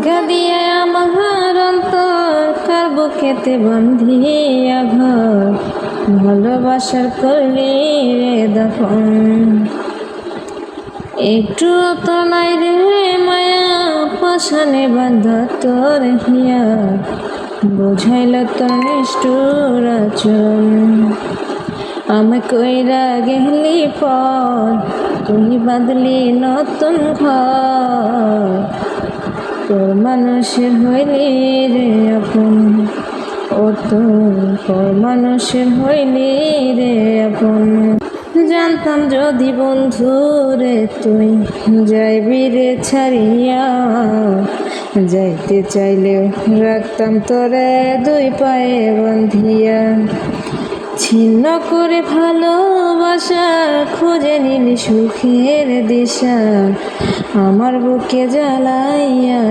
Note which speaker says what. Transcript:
Speaker 1: গাদিয়া আমার অন্তর কার বুকেতে বান্ধিয়া ঘর, ভালোবাসার করলি রে দফন। একটু তো নাই রে মায়া, পাশানে বাঁধা তোর হিয়া, বুঝাইল তোর নিষ্ঠুর আচরণ। আমি কইরা গেলি পর, তুই বাঁধলি নতুন ঘর, তোর মানুষের হইলি রে আপন, ও তোর মানুষের হইলি রে আপন। জানতাম যদি বন্ধু রে তুই যাইবি রে ছাড়িয়া, যাইতে চাইলেও রাখতাম তোরে দুই পায়ে বান্ধিয়া। ছিন্ন করে ভালোবাসা খুঁজে নিলি সুখের দিশা, আমার বুকে জ্বালাইয়া।